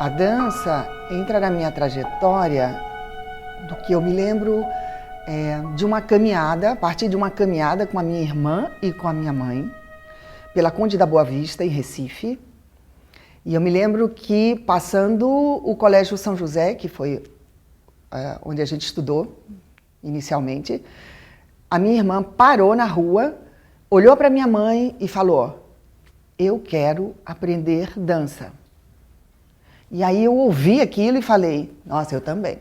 A dança entra na minha trajetória do que eu me lembro de uma caminhada, a partir de uma caminhada com a minha irmã e com a minha mãe, pela Conde da Boa Vista, em Recife. E eu me lembro que, passando o Colégio São José, que foi onde a gente estudou inicialmente, a minha irmã parou na rua, olhou para minha mãe e falou: "Eu quero aprender dança". E aí eu ouvi aquilo e falei: "Nossa, eu também".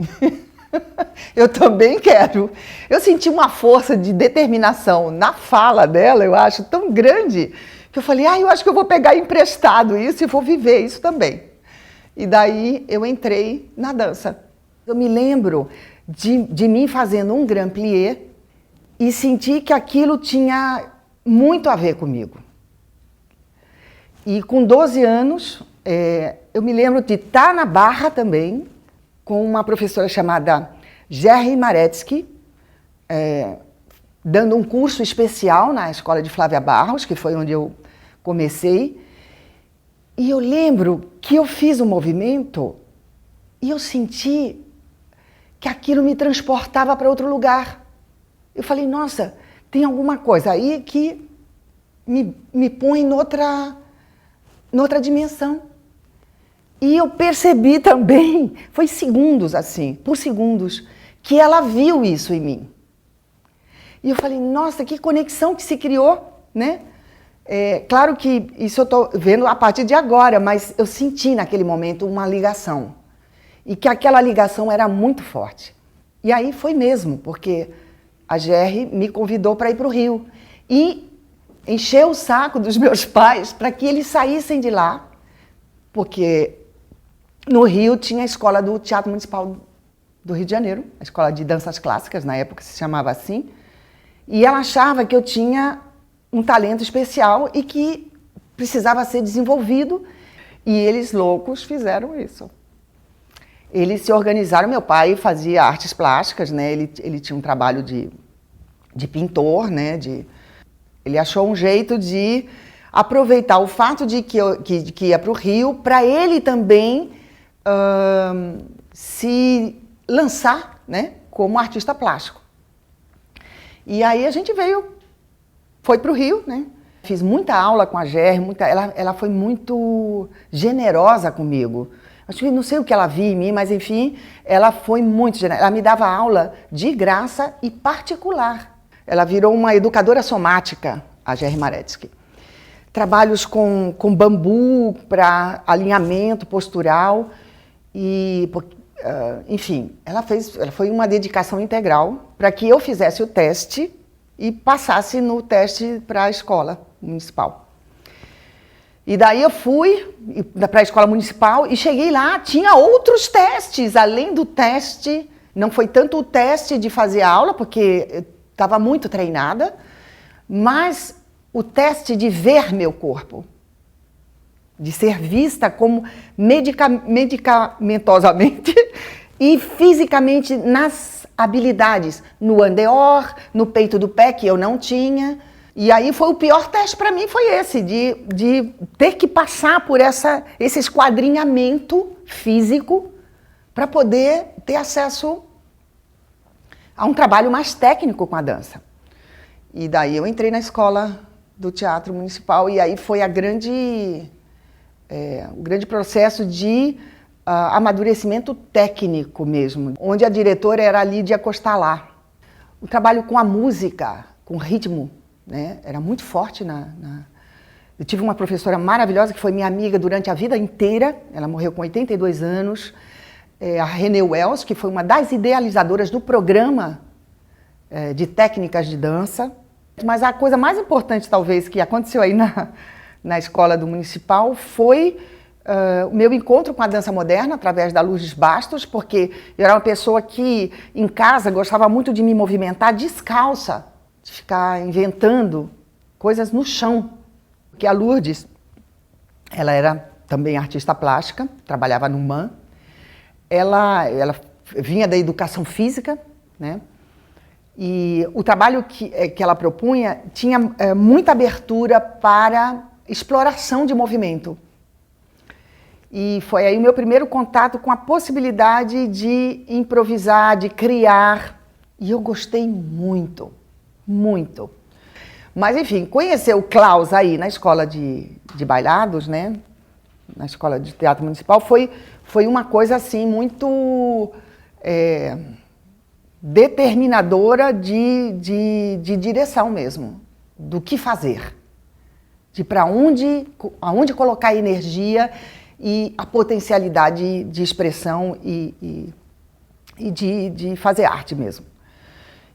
Eu também quero. Eu senti uma força de determinação na fala dela, eu acho, tão grande, que eu falei: eu acho que eu vou pegar emprestado isso e vou viver isso também. E daí eu entrei na dança. Eu me lembro de mim fazendo um grand plié e senti que aquilo tinha muito a ver comigo. E com 12 anos, eu me lembro de estar na Barra também, com uma professora chamada Gerry Maretsky, dando um curso especial na escola de Flávia Barros, que foi onde eu comecei. E eu lembro que eu fiz um movimento e eu senti que aquilo me transportava para outro lugar. Eu falei: nossa, tem alguma coisa aí que me põe noutra dimensão. E eu percebi também, foi segundos assim, por segundos, que ela viu isso em mim. E eu falei: nossa, que conexão que se criou, né? Claro que isso eu estou vendo a partir de agora, mas eu senti naquele momento uma ligação. E que aquela ligação era muito forte. E aí foi mesmo, porque a Gerry me convidou para ir para o Rio. E encheu o saco dos meus pais para que eles saíssem de lá, porque no Rio tinha a escola do Teatro Municipal do Rio de Janeiro, a escola de danças clássicas, na época se chamava assim, e ela achava que eu tinha um talento especial e que precisava ser desenvolvido, e eles loucos fizeram isso. Eles se organizaram, meu pai fazia artes plásticas, né? Ele tinha um trabalho de pintor, né? Ele achou um jeito de aproveitar o fato de que ia para o Rio para ele também se lançar, né, como artista plástico. E aí a gente foi para o Rio, né? Fiz muita aula com a Gerry, ela foi muito generosa comigo. Acho que não sei o que ela viu em mim, mas enfim, ela foi muito generosa. Ela me dava aula de graça e particular. Ela virou uma educadora somática, a Gerry Maretsky. Trabalhos com bambu para alinhamento postural e, enfim, ela foi uma dedicação integral para que eu fizesse o teste e passasse no teste para a escola municipal. E daí eu fui para a escola municipal e cheguei lá, tinha outros testes, além do teste, não foi tanto o teste de fazer aula, porque eu estava muito treinada, mas o teste de ver meu corpo, de ser vista como medicamentosamente e fisicamente nas habilidades, no andeor, no peito do pé, que eu não tinha. E aí foi o pior teste para mim, foi esse, de ter que passar por esse esquadrinhamento físico para poder ter acesso a um trabalho mais técnico com a dança. E daí eu entrei na escola do Teatro Municipal e aí foi o grande processo de amadurecimento técnico mesmo, onde a diretora era a Lídia Costalá. O trabalho com a música, com ritmo, né, era muito forte. Eu tive uma professora maravilhosa que foi minha amiga durante a vida inteira, ela morreu com 82 anos, a Renée Wells, que foi uma das idealizadoras do programa de técnicas de dança. Mas a coisa mais importante, talvez, que aconteceu aí na escola do Municipal foi o meu encontro com a dança moderna, através da Lourdes Bastos, porque eu era uma pessoa que, em casa, gostava muito de me movimentar descalça, de ficar inventando coisas no chão. Porque a Lourdes, ela era também artista plástica, trabalhava no MAN. Ela vinha da educação física, né? E o trabalho que ela propunha tinha muita abertura para exploração de movimento. E foi aí o meu primeiro contato com a possibilidade de improvisar, de criar. E eu gostei muito, muito. Mas, enfim, conhecer o Klaus aí na escola de bailados, né? Na escola de teatro municipal, foi uma coisa assim muito determinadora de direção mesmo, do que fazer, de para aonde colocar energia e a potencialidade de expressão e de fazer arte mesmo.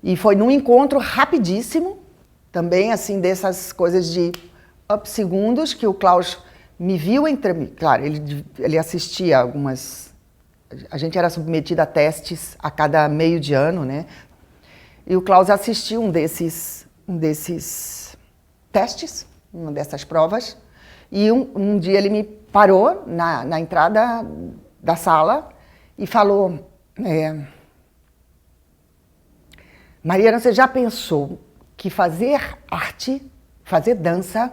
E foi num encontro rapidíssimo, também assim dessas coisas de segundos, que o Klaus me viu claro, ele assistia algumas. A gente era submetido a testes a cada meio de ano, né? E o Klaus assistiu um desses testes, uma dessas provas, e um dia ele me parou na entrada da sala e falou: Mariana, você já pensou que fazer arte, fazer dança,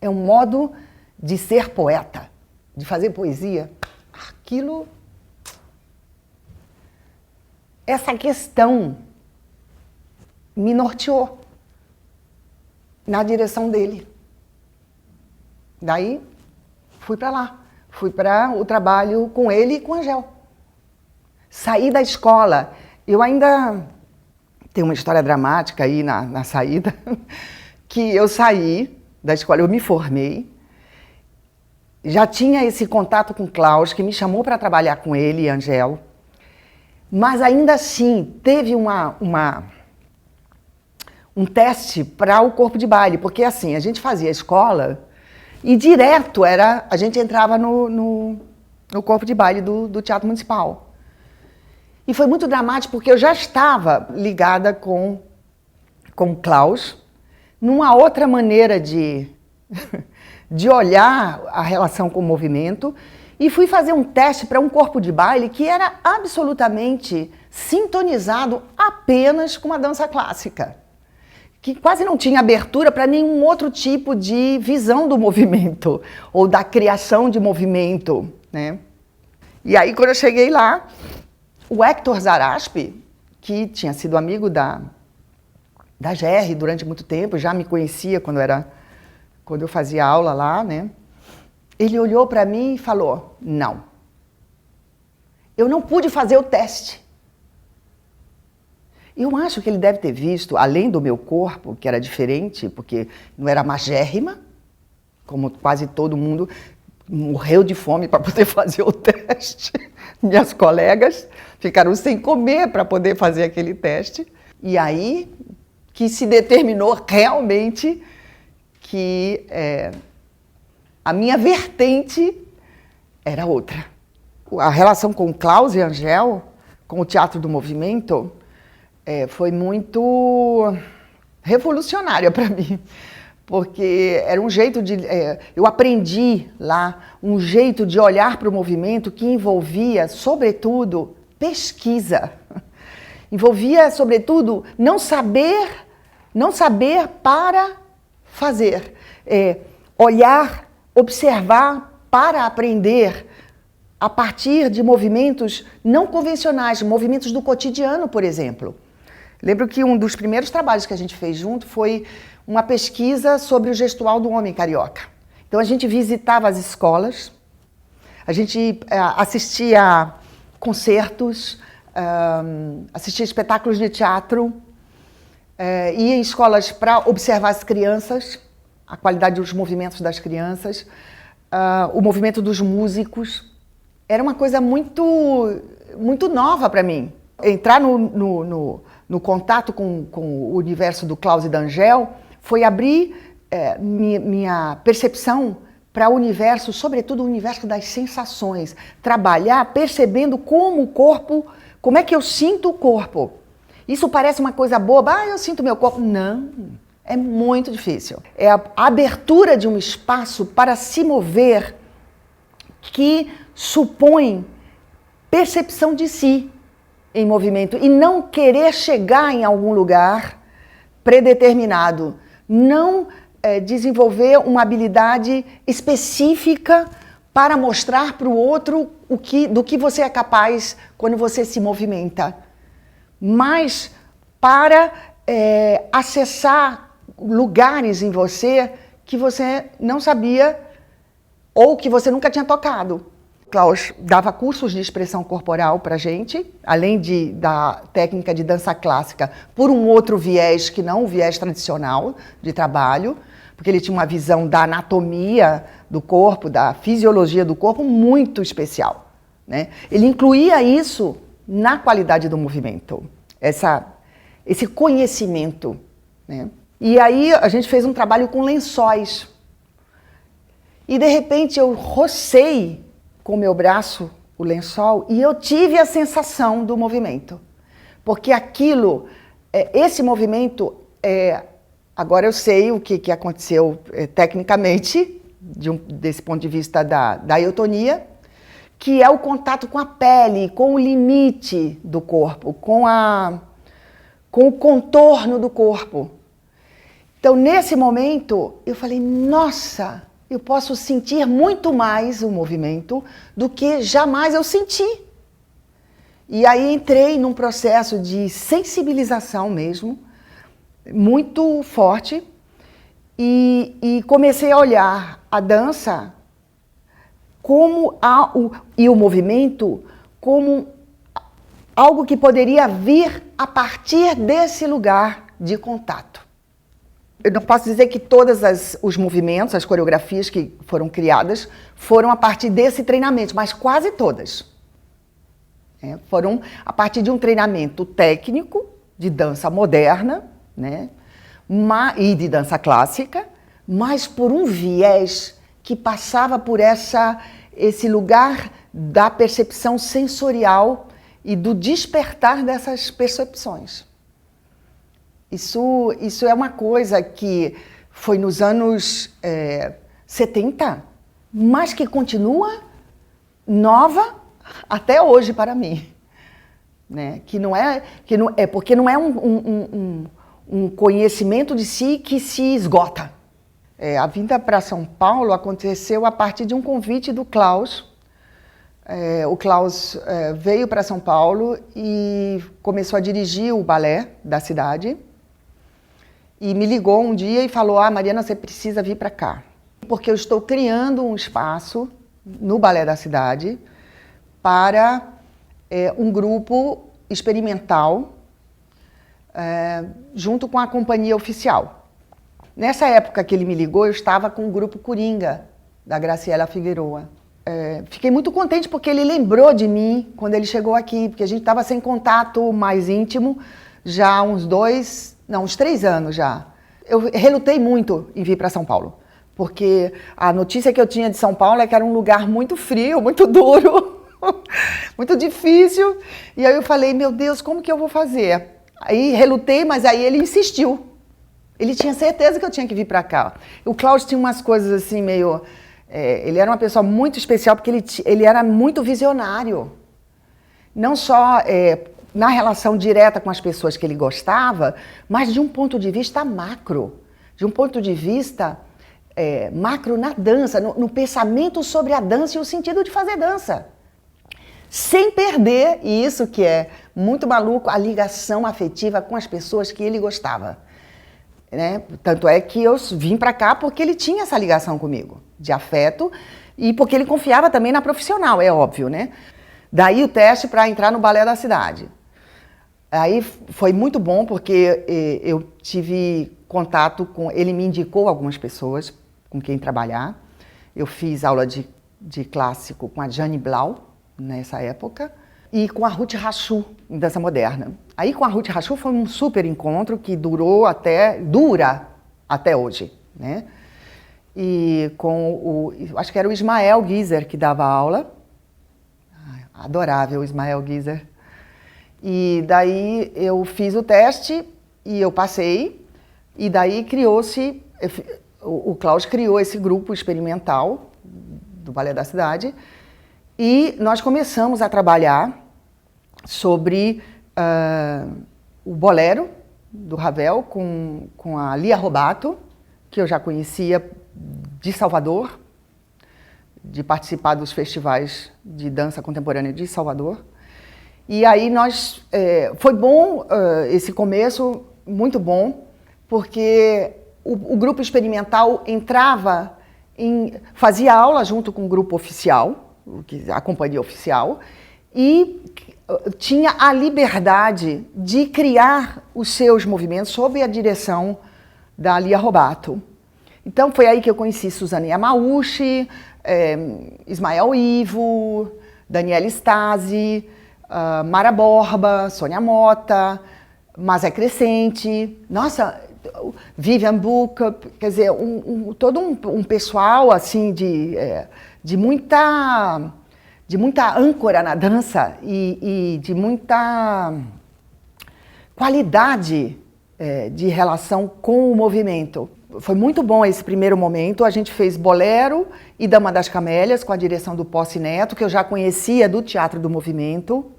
é um modo de ser poeta, de fazer poesia? Aquilo... Essa questão me norteou na direção dele. Daí, fui para lá. Fui para o trabalho com ele e com a Angel. Saí da escola. Eu ainda... Tem uma história dramática aí na saída, que eu saí da escola, eu me formei, já tinha esse contato com o Klaus, que me chamou para trabalhar com ele e a Angel, mas ainda assim teve um teste para o corpo de baile, porque assim, a gente fazia escola e direto a gente entrava no corpo de baile do Teatro Municipal. E foi muito dramático porque eu já estava ligada com o Klaus, numa outra maneira de olhar a relação com o movimento, e fui fazer um teste para um corpo de baile que era absolutamente sintonizado apenas com a dança clássica, que quase não tinha abertura para nenhum outro tipo de visão do movimento, ou da criação de movimento, né? E aí, quando eu cheguei lá, o Hector Zaraspi, que tinha sido amigo da GR durante muito tempo, já me conhecia quando eu fazia aula lá, né? Ele olhou para mim e falou: não, eu não pude fazer o teste. Eu acho que ele deve ter visto, além do meu corpo, que era diferente, porque não era magérrima, como quase todo mundo morreu de fome para poder fazer o teste. Minhas colegas ficaram sem comer para poder fazer aquele teste. E aí que se determinou realmente que a minha vertente era outra. A relação com o Klaus e a Angel, com o Teatro do Movimento, foi muito revolucionária para mim. Porque era um jeito de... eu aprendi lá um jeito de olhar para o movimento que envolvia, sobretudo, pesquisa. Envolvia, sobretudo, não saber para fazer. Olhar, observar para aprender a partir de movimentos não convencionais, movimentos do cotidiano, por exemplo. Lembro que um dos primeiros trabalhos que a gente fez junto foi uma pesquisa sobre o gestual do homem carioca. Então a gente visitava as escolas, a gente assistia concertos, assistia espetáculos de teatro, ia em escolas para observar as crianças, a qualidade dos movimentos das crianças, o movimento dos músicos. Era uma coisa muito, muito nova para mim. Entrar no contato com o universo do Klaus e da Angel foi abrir minha percepção para o universo, sobretudo o universo das sensações. Trabalhar percebendo como o corpo, como é que eu sinto o corpo. Isso parece uma coisa boba, eu sinto meu corpo. Não, é muito difícil. É a abertura de um espaço para se mover que supõe percepção de si em movimento e não querer chegar em algum lugar predeterminado, não desenvolver uma habilidade específica para mostrar para o outro do que você é capaz quando você se movimenta, mas para acessar lugares em você que você não sabia ou que você nunca tinha tocado. Klaus dava cursos de expressão corporal para a gente, além da técnica de dança clássica, por um outro viés que não o viés tradicional de trabalho, porque ele tinha uma visão da anatomia do corpo, da fisiologia do corpo muito especial, né? Ele incluía isso na qualidade do movimento, esse conhecimento, né? E aí a gente fez um trabalho com lençóis. E de repente eu rocei com o meu braço o lençol e eu tive a sensação do movimento. Porque aquilo, esse movimento, agora eu sei o que aconteceu tecnicamente, desse ponto de vista da eutonia, que é o contato com a pele, com o limite do corpo, com o contorno do corpo. Então, nesse momento, eu falei, nossa, eu posso sentir muito mais o movimento do que jamais eu senti. E aí entrei num processo de sensibilização mesmo, muito forte, e comecei a olhar a dança e o movimento como algo que poderia vir a partir desse lugar de contato. Eu não posso dizer que todos os movimentos, as coreografias que foram criadas foram a partir desse treinamento, mas quase todas. Foram a partir de um treinamento técnico de dança moderna, né, e de dança clássica, mas por um viés que passava por esse lugar da percepção sensorial e do despertar dessas percepções. Isso é uma coisa que foi nos anos 70, mas que continua nova até hoje para mim, né? Porque não é um conhecimento de si que se esgota. A vinda para São Paulo aconteceu a partir de um convite do Klaus. O Klaus veio para São Paulo e começou a dirigir o balé da cidade. E me ligou um dia e falou, Mariana, você precisa vir para cá. Porque eu estou criando um espaço no balé da cidade para um grupo experimental junto com a companhia oficial. Nessa época que ele me ligou, eu estava com o grupo Coringa, da Graciela Figueroa. Fiquei muito contente porque ele lembrou de mim quando ele chegou aqui, porque a gente estava sem contato mais íntimo já há uns 3 anos já. Eu relutei muito em vir para São Paulo, porque a notícia que eu tinha de São Paulo é que era um lugar muito frio, muito duro, muito difícil. E aí eu falei, meu Deus, como que eu vou fazer? Aí relutei, mas aí ele insistiu. Ele tinha certeza que eu tinha que vir para cá. O Klaus tinha umas coisas assim meio... ele era uma pessoa muito especial porque ele era muito visionário. Não só na relação direta com as pessoas que ele gostava, mas de um ponto de vista macro. De um ponto de vista macro na dança, no pensamento sobre a dança e o sentido de fazer dança. Sem perder, e isso que é muito maluco, a ligação afetiva com as pessoas que ele gostava. Né? Tanto é que eu vim para cá porque ele tinha essa ligação comigo, de afeto, e porque ele confiava também na profissional, é óbvio, né? Daí o teste para entrar no balé da cidade. Aí foi muito bom porque eu tive contato com... Ele me indicou algumas pessoas com quem trabalhar. Eu fiz aula de clássico com a Jane Blau, nessa época, e com a Ruth Rachou, em dança moderna. Aí com a Ruth Rachou foi um super encontro que dura até hoje, né? E com acho que era o Ismael Guiser que dava aula. Adorável o Ismael Guiser. E daí eu fiz o teste e eu passei, e daí o Klaus criou esse grupo experimental do Balé da Cidade, e nós começamos a trabalhar sobre o bolero do Ravel com a Lia Robato, que eu já conhecia de Salvador, de participar dos festivais de dança contemporânea de Salvador. E aí foi bom esse começo, muito bom, porque o grupo experimental fazia aula junto com o grupo oficial, a companhia oficial, e tinha a liberdade de criar os seus movimentos sob a direção da Lia Robato. Então foi aí que eu conheci Suzane Yamauchi, Ismael Ivo, Daniela Stasi, Mara Borba, Sônia Mota, Mazé Crescente, nossa, Vivian Bucup, quer dizer, todo um pessoal assim de muita âncora na dança e de muita qualidade de relação com o movimento. Foi muito bom esse primeiro momento. A gente fez Bolero e Dama das Camélias com a direção do Posse Neto, que eu já conhecia do Teatro do Movimento.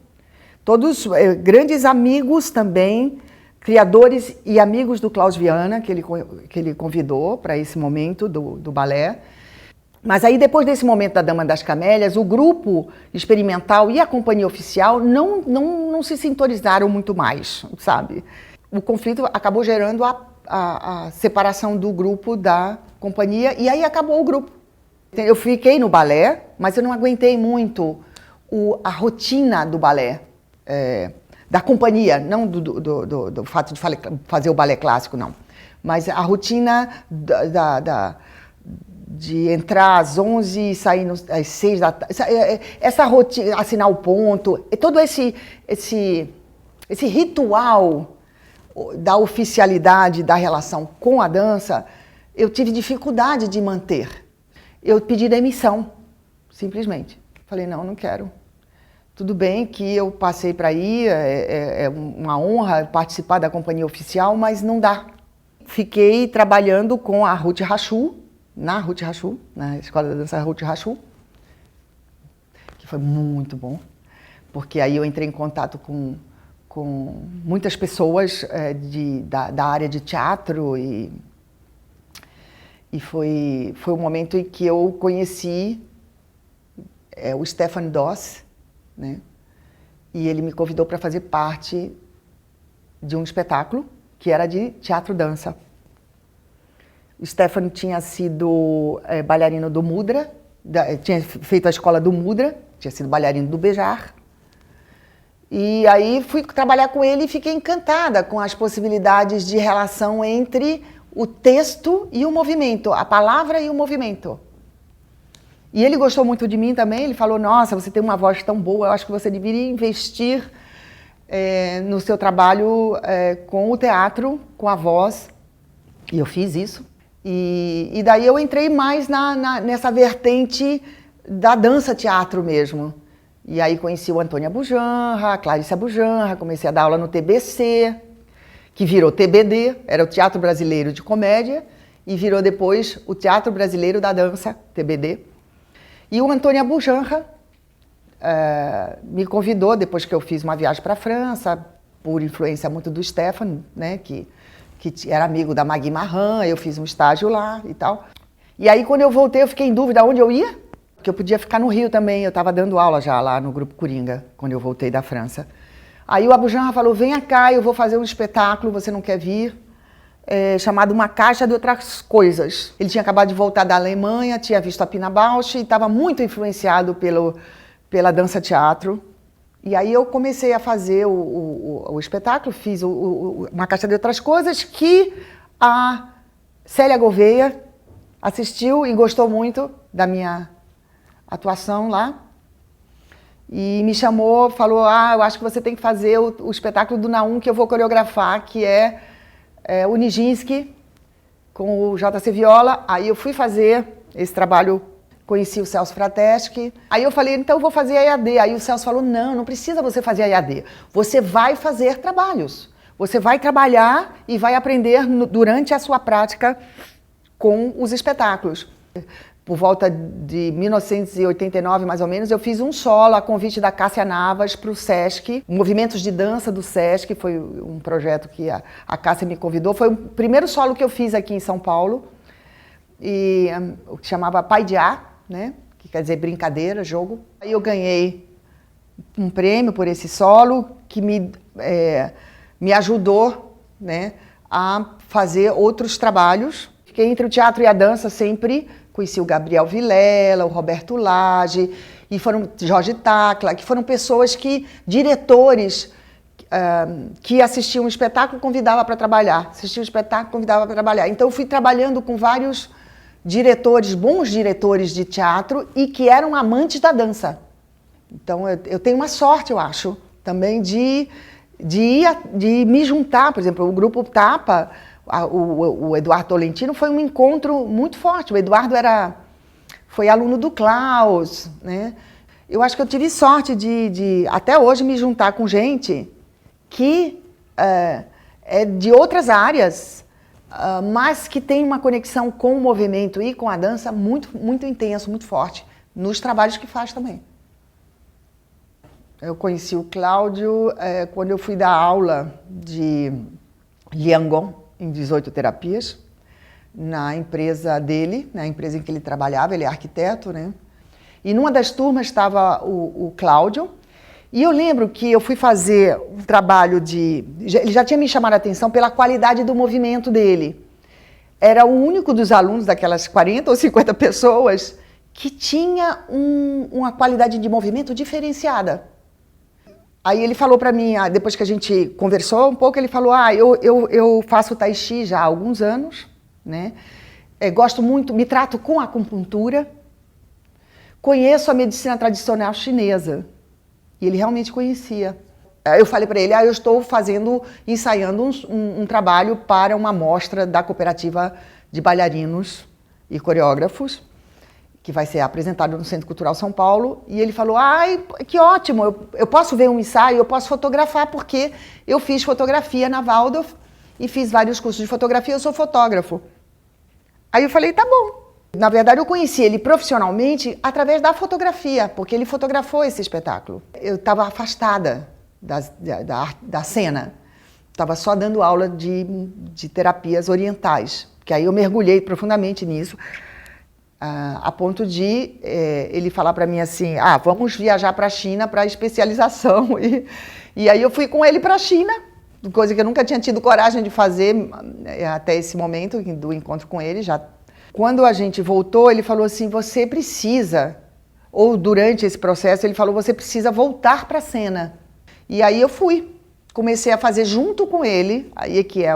Todos grandes amigos também, criadores e amigos do Klaus Viana, que ele convidou para esse momento do balé. Mas aí, depois desse momento da Dama das Camélias, o grupo experimental e a companhia oficial não se sintonizaram muito mais, sabe? O conflito acabou gerando a separação do grupo da companhia, e aí acabou o grupo. Eu fiquei no balé, mas eu não aguentei muito a rotina do balé, da companhia, não do fato de fazer o balé clássico, não. Mas a rotina de entrar às 11 e sair às 6 da tarde, essa rotina, assinar o ponto, todo esse ritual da oficialidade da relação com a dança, eu tive dificuldade de manter. Eu pedi demissão, simplesmente. Falei, não quero. Tudo bem que eu passei para ir, é uma honra participar da companhia oficial, mas não dá. Fiquei trabalhando com a Ruth Rachou, na Escola da Dança Ruth Rachou, que foi muito bom, porque aí eu entrei em contato com muitas pessoas da área de teatro e foi um momento em que eu conheci o Stefan Doss, né? E ele me convidou para fazer parte de um espetáculo que era de teatro-dança. O Stefan tinha sido bailarino do Mudra, tinha feito a escola do Mudra, tinha sido bailarino do Bejar. E aí fui trabalhar com ele e fiquei encantada com as possibilidades de relação entre o texto e o movimento, a palavra e o movimento. E ele gostou muito de mim também, ele falou, nossa, você tem uma voz tão boa, eu acho que você deveria investir no seu trabalho com o teatro, com a voz. E eu fiz isso. E daí eu entrei mais nessa vertente da dança-teatro mesmo. E aí conheci o Antônio Abujanra, a Clarice Abujanra, comecei a dar aula no TBC, que virou TBD, era o Teatro Brasileiro de Comédia, e virou depois o Teatro Brasileiro da Dança, TBD. E o Antônio Abujanra me convidou, depois que eu fiz uma viagem para a França, por influência muito do Stefan, né, que era amigo da Magui Marran, eu fiz um estágio lá e tal. E aí quando eu voltei eu fiquei em dúvida onde eu ia, porque eu podia ficar no Rio também, eu estava dando aula já lá no Grupo Coringa, quando eu voltei da França. Aí o Abujanra falou, venha cá, eu vou fazer um espetáculo, você não quer vir? Chamado Uma Caixa de Outras Coisas. Ele tinha acabado de voltar da Alemanha, tinha visto a Pina Bausch e estava muito influenciado pela dança-teatro. E aí eu comecei a fazer o espetáculo, fiz Uma Caixa de Outras Coisas, que a Célia Gouveia assistiu e gostou muito da minha atuação lá. E me chamou, falou, eu acho que você tem que fazer o espetáculo do Naum que eu vou coreografar, que é o Nijinsky, com o JC Viola. Aí eu fui fazer esse trabalho, conheci o Celso Frateschi. Aí eu falei, então eu vou fazer a EAD. Aí o Celso falou, não precisa você fazer a EAD. Você vai fazer trabalhos. Você vai trabalhar e vai aprender durante a sua prática com os espetáculos. Por volta de 1989, mais ou menos, eu fiz um solo a convite da Cássia Navas para o Sesc. Movimentos de Dança do Sesc, foi um projeto que a Cássia me convidou. Foi o primeiro solo que eu fiz aqui em São Paulo, que chamava Pai de A, né? que quer dizer brincadeira, jogo. Aí eu ganhei um prêmio por esse solo que me ajudou, né, a fazer outros trabalhos. Fiquei entre o teatro e a dança sempre, conheci o Gabriel Vilela, o Roberto Lage, e foram Jorge Tacla, que foram pessoas diretores que assistiam o espetáculo, convidava para trabalhar, assistiam o espetáculo, convidava para trabalhar. Então eu fui trabalhando com vários diretores, bons diretores de teatro e que eram amantes da dança. Então eu tenho uma sorte, eu acho, também de me juntar, por exemplo, o Grupo Tapa, o Eduardo Tolentino foi um encontro muito forte. O Eduardo foi aluno do Klaus, né? Eu acho que eu tive sorte de até hoje me juntar com gente que é de outras áreas, mas que tem uma conexão com o movimento e com a dança muito, muito intenso, muito forte, nos trabalhos que faz também. Eu conheci o Cláudio quando eu fui dar aula de Liangon, em 18 terapias, na empresa dele, na empresa em que ele trabalhava, ele é arquiteto, né? E numa das turmas estava o Cláudio, e eu lembro que eu fui fazer um trabalho ele já tinha me chamado a atenção pela qualidade do movimento dele. Era o único dos alunos, daquelas 40 ou 50 pessoas, que tinha uma qualidade de movimento diferenciada. Aí ele falou para mim, depois que a gente conversou um pouco, ele falou, eu faço tai chi já há alguns anos, né? Gosto muito, me trato com acupuntura, conheço a medicina tradicional chinesa. E ele realmente conhecia. Eu falei para ele, eu estou ensaiando um trabalho para uma mostra da cooperativa de bailarinos e coreógrafos, que vai ser apresentado no Centro Cultural São Paulo, e ele falou, que ótimo, eu posso ver um ensaio, eu posso fotografar, porque eu fiz fotografia na Waldorf e fiz vários cursos de fotografia, eu sou fotógrafo. Aí eu falei, tá bom. Na verdade, eu conheci ele profissionalmente através da fotografia, porque ele fotografou esse espetáculo. Eu estava afastada da cena, estava só dando aula de terapias orientais, que aí eu mergulhei profundamente nisso, a ponto de ele falar para mim assim, vamos viajar para a China para especialização. E aí eu fui com ele para a China, coisa que eu nunca tinha tido coragem de fazer até esse momento do encontro com ele. Quando a gente voltou, ele falou assim, você precisa, ou durante esse processo, ele falou, você precisa voltar para a cena. E aí eu fui, comecei a fazer junto com ele, aí que é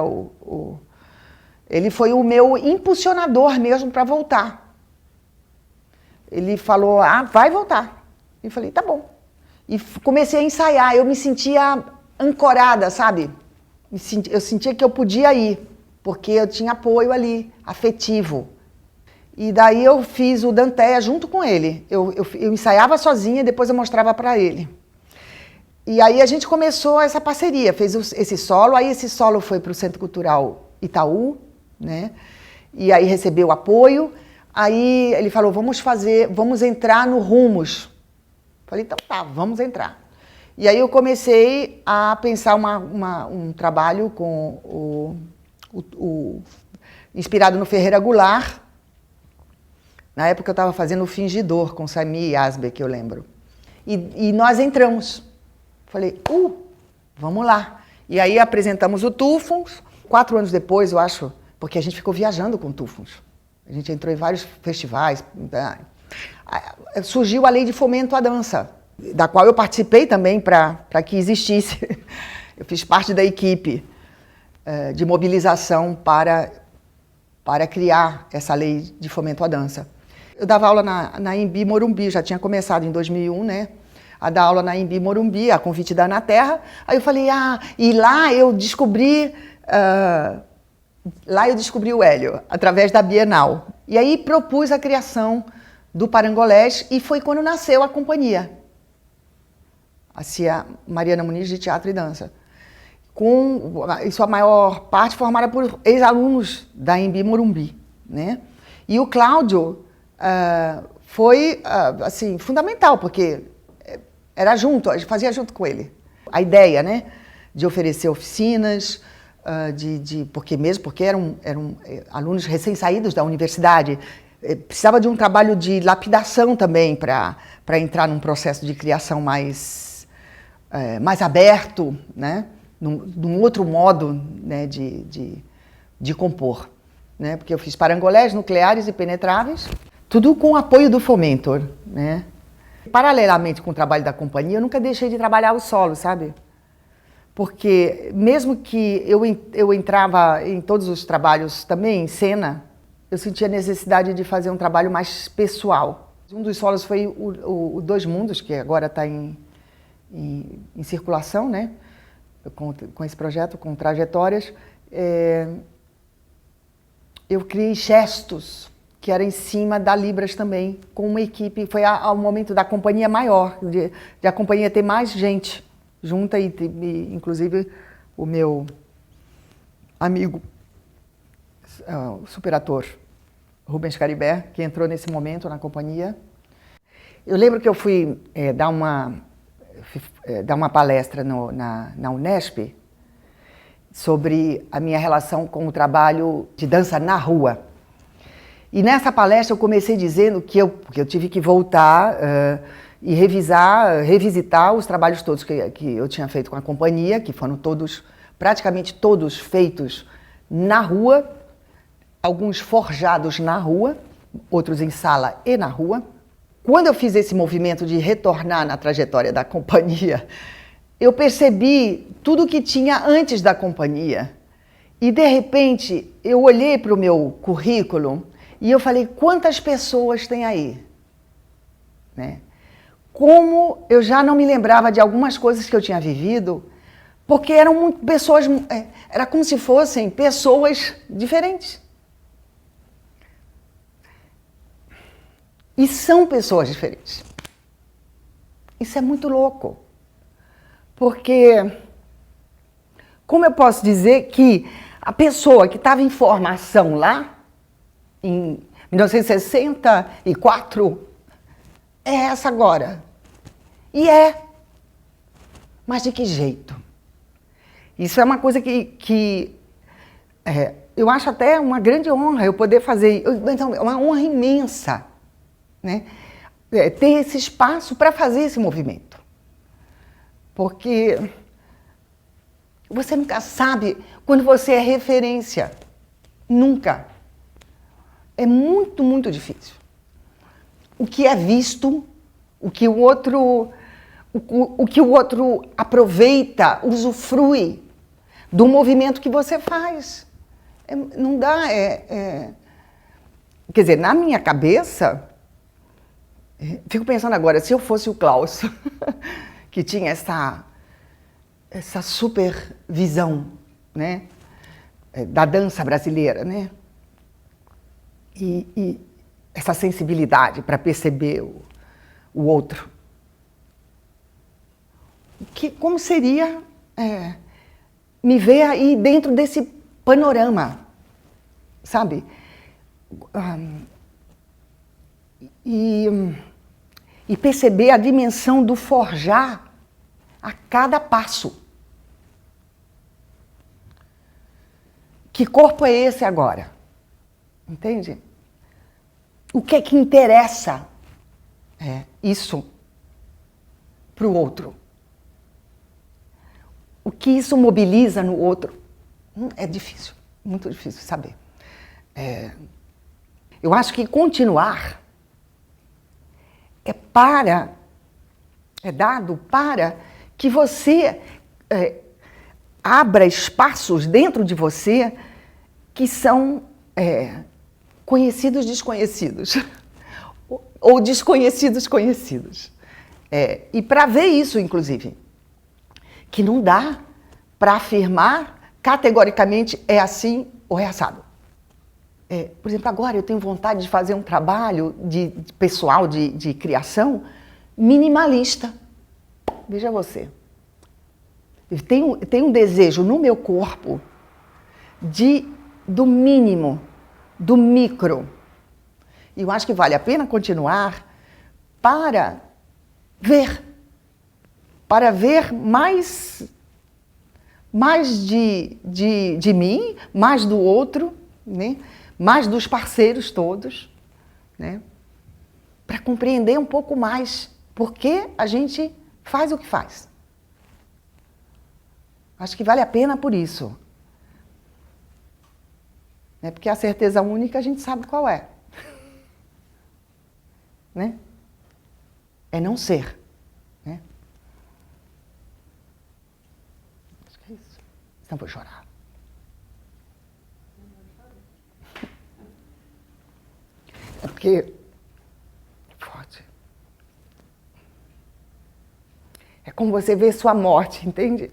ele foi o meu impulsionador mesmo para voltar. Ele falou, vai voltar. E falei, tá bom. E comecei a ensaiar, eu me sentia ancorada, sabe? Eu sentia que eu podia ir, porque eu tinha apoio ali, afetivo. E daí eu fiz o Danteia junto com ele. Eu ensaiava sozinha e depois eu mostrava para ele. E aí a gente começou essa parceria, fez esse solo, aí esse solo foi para o Centro Cultural Itaú, né? E aí recebeu apoio. Aí ele falou, vamos entrar no Rumos. Falei, então tá, vamos entrar. E aí eu comecei a pensar um trabalho inspirado no Ferreira Goulart. Na época eu estava fazendo o Fingidor com Sami Yazbek, eu lembro. E nós entramos. Falei, vamos lá. E aí apresentamos o Tufos. 4 anos depois, eu acho, porque a gente ficou viajando com o Tufos. A gente entrou em vários festivais. Surgiu a Lei de Fomento à Dança, da qual eu participei também para que existisse. Eu fiz parte da equipe de mobilização para criar essa Lei de Fomento à Dança. Eu dava aula na Embi Morumbi, já tinha começado em 2001, né? A dar aula na Embi Morumbi, a convite da Ana Terra. Aí eu falei, e lá eu descobri o Hélio, através da Bienal. E aí propus a criação do Parangolés e foi quando nasceu a companhia. A Cia Mariana Muniz de Teatro e Dança. Com sua maior parte formada por ex-alunos da Embi Morumbi, né? E o Cláudio foi assim, fundamental, porque era junto, a gente fazia junto com ele. A ideia, né, de oferecer oficinas, porque eram alunos recém-saídos da universidade, precisava de um trabalho de lapidação também para entrar num processo de criação mais aberto, né? Num outro modo, né, de compor. Né? Porque eu fiz parangolés, nucleares e penetráveis, tudo com o apoio do Fomentor. Né? Paralelamente com o trabalho da companhia, eu nunca deixei de trabalhar o solo, sabe? Porque mesmo que eu entrava em todos os trabalhos também em cena, eu sentia a necessidade de fazer um trabalho mais pessoal. Um dos solos foi o Dois Mundos, que agora está em circulação, né? Com esse projeto, com trajetórias. Eu criei gestos, que era em cima da Libras também, com uma equipe. Foi ao momento da companhia maior, de a companhia ter mais gente junta, e inclusive o meu amigo, o superator Rubens Caribé, que entrou nesse momento na companhia. Eu lembro que eu fui dar uma palestra na Unesp sobre a minha relação com o trabalho de dança na rua. E nessa palestra eu comecei dizendo que eu tive que voltar e revisitar os trabalhos todos que eu tinha feito com a companhia, que foram praticamente todos feitos na rua, alguns forjados na rua, outros em sala e na rua. Quando eu fiz esse movimento de retornar na trajetória da companhia, eu percebi tudo que tinha antes da companhia. E, de repente, eu olhei para o meu currículo e eu falei, quantas pessoas tem aí? Né? Como eu já não me lembrava de algumas coisas que eu tinha vivido, porque eram pessoas, era como se fossem pessoas diferentes. E são pessoas diferentes. Isso é muito louco. Porque, como eu posso dizer que a pessoa que estava em formação lá, em 1964, é essa agora. E mas de que jeito? Isso é uma coisa que eu acho até uma grande honra eu poder fazer. Então, é uma honra imensa, né? Ter esse espaço para fazer esse movimento. Porque você nunca sabe quando você é referência. Nunca. É muito, muito difícil. O que é visto, o que o outro aproveita, usufrui do movimento que você faz. Não dá. Quer dizer, na minha cabeça, fico pensando agora, se eu fosse o Klaus, que tinha essa supervisão, né, da dança brasileira, né, e essa sensibilidade para perceber o outro. Como seria me ver aí dentro desse panorama, sabe? E perceber a dimensão do forjar a cada passo. Que corpo é esse agora? Entende? O que é que interessa isso para o outro? O que isso mobiliza no outro? É difícil, muito difícil saber. Eu acho que continuar é dado para que você abra espaços dentro de você que são conhecidos desconhecidos ou desconhecidos conhecidos. E para ver isso, inclusive, que não dá para afirmar categoricamente é assim ou é assado. Por exemplo, agora eu tenho vontade de fazer um trabalho pessoal de criação minimalista. Veja você. Eu tenho um desejo no meu corpo do mínimo, do micro. E eu acho que vale a pena continuar para ver mais de mim, mais do outro, né? Mais dos parceiros todos, né? Para compreender um pouco mais por que a gente faz o que faz. Acho que vale a pena por isso. Né? Porque a certeza única a gente sabe qual é. Né? É não ser. Né? Acho que é isso. Senão vou chorar. É porque... forte. É como você vê sua morte, entende?